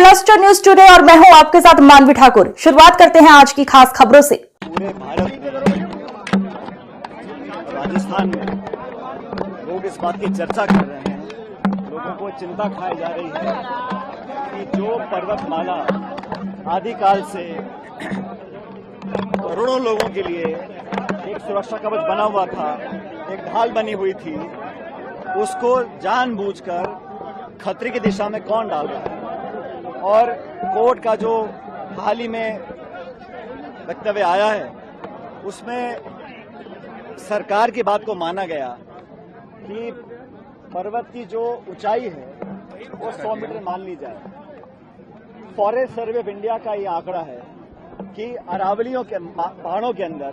Cluster news today और मैं हूं आपके साथ मानवी ठाकुर। शुरुआत करते हैं आज की खास खबरों से। पूरे भारत में राजस्थान में लोग इस बात की चर्चा कर रहे हैं, लोगों को चिंता खाई जा रही है कि जो पर्वतमाला आदिकाल से करोड़ों लोगों के लिए एक सुरक्षा कवच बना हुआ था, एक ढाल बनी हुई थी, उसको जानबूझकर खतरे की दिशा में कौन डाल रहा है। और कोर्ट का जो हाल ही में वक्तव्य आया है उसमें सरकार की बात को माना गया कि पर्वत की जो ऊंचाई है वो 100 मीटर मान ली जाए। फॉरेस्ट सर्वे ऑफ इंडिया का ये आंकड़ा है कि अरावलियों के पहाड़ों के अंदर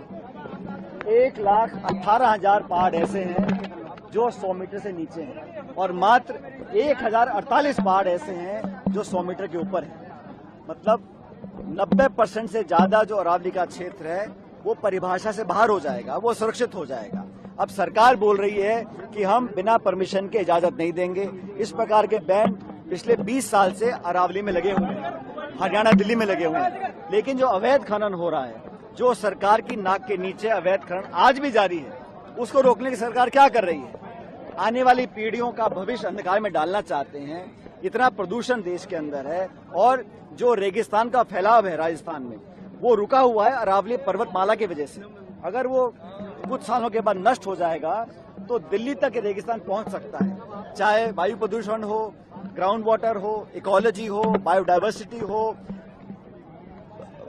1,18,000 पहाड़ ऐसे हैं जो 100 मीटर से नीचे हैं और मात्र 1,048 पहाड़ ऐसे हैं जो 100 मीटर के ऊपर हैं। मतलब 90% से ज्यादा जो अरावली का क्षेत्र है वो परिभाषा से बाहर हो जाएगा, वो सुरक्षित हो जाएगा। अब सरकार बोल रही है कि हम बिना परमिशन के इजाजत नहीं देंगे। इस प्रकार के बैंड पिछले 20 साल से अरावली में लगे हुए हैं, हरियाणा दिल्ली में लगे हुए हैं, लेकिन जो अवैध खनन हो रहा है, जो सरकार की नाक के नीचे अवैध खनन आज भी जारी है, उसको रोकने की सरकार क्या कर रही है? आने वाली पीढ़ियों का भविष्य अंधकार में डालना चाहते हैं। इतना प्रदूषण देश के अंदर है और जो रेगिस्तान का फैलाव है राजस्थान में वो रुका हुआ है अरावली पर्वतमाला की वजह से। अगर वो कुछ सालों के बाद नष्ट हो जाएगा तो दिल्ली तक रेगिस्तान पहुंच सकता है। चाहे वायु प्रदूषण हो, ग्राउंड वाटर हो, इकोलॉजी हो, बायोडायवर्सिटी हो,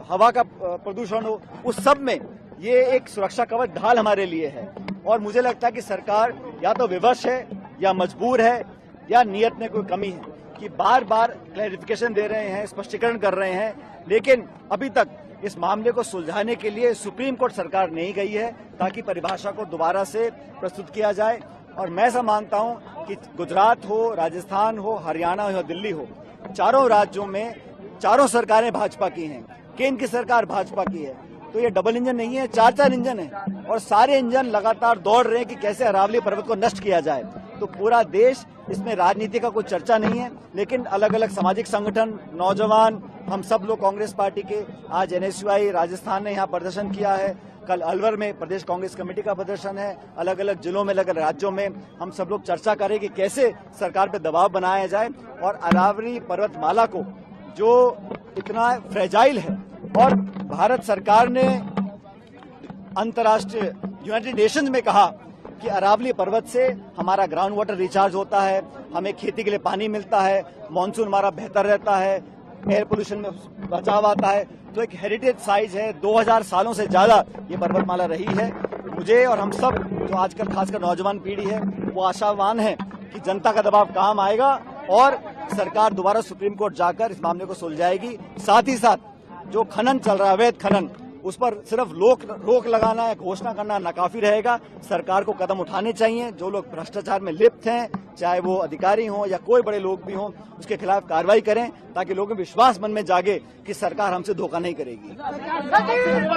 हवा का प्रदूषण हो, उस सब में ये एक सुरक्षा कवच ढाल हमारे लिए है। और मुझे लगता है कि सरकार या तो विवश है या मजबूर है या नियत में कोई कमी है कि बार बार क्लैरिफिकेशन दे रहे हैं, स्पष्टीकरण कर रहे हैं, लेकिन अभी तक इस मामले को सुलझाने के लिए सुप्रीम कोर्ट सरकार नहीं गई है ताकि परिभाषा को दोबारा से प्रस्तुत किया जाए। और मैं ऐसा मानता हूं कि गुजरात हो, राजस्थान हो, हरियाणा हो या दिल्ली हो, चारों राज्यों में चारों सरकारें भाजपा की हैं, केंद्र की सरकार भाजपा की है, तो ये डबल इंजन नहीं है, 4 इंजन है और सारे इंजन लगातार दौड़ रहे हैं कि कैसे अरावली पर्वत को नष्ट किया जाए। तो पूरा देश, इसमें राजनीति का कोई चर्चा नहीं है, लेकिन अलग अलग सामाजिक संगठन, नौजवान, हम सब लोग कांग्रेस पार्टी के, आज NSUI राजस्थान ने यहाँ प्रदर्शन किया है, कल अलवर में प्रदेश कांग्रेस कमेटी का प्रदर्शन है, अलग अलग जिलों में, अलग अलग राज्यों में हम सब लोग चर्चा करें कि कैसे सरकार पे दबाव बनाया जाए और अरावली पर्वतमाला को जो इतना फ्रेजाइल है। और भारत सरकार ने अंतर्राष्ट्रीय यूनाइटेड नेशंस में कहा कि अरावली पर्वत से हमारा ग्राउंड वाटर रिचार्ज होता है, हमें खेती के लिए पानी मिलता है, मानसून हमारा बेहतर रहता है, एयर पोल्यूशन में बचाव आता है। तो एक हेरिटेज साइज है, 2000 सालों से ज्यादा ये पर्वतमाला रही है। मुझे और हम सब जो आजकल खासकर नौजवान पीढ़ी है वो आशावान है कि जनता का दबाव काम आएगा और सरकार दोबारा सुप्रीम कोर्ट जाकर इस मामले को सुलझाएगी। साथ ही साथ जो खनन चल रहा है, अवैध खनन, उस पर सिर्फ रोक लगाना है, घोषणा करना नाकाफी रहेगा। सरकार को कदम उठाने चाहिए। जो लोग भ्रष्टाचार में लिप्त हैं, चाहे वो अधिकारी हों या कोई बड़े लोग भी हों, उसके खिलाफ कार्रवाई करें ताकि लोगों में विश्वास मन में जागे कि सरकार हमसे धोखा नहीं करेगी।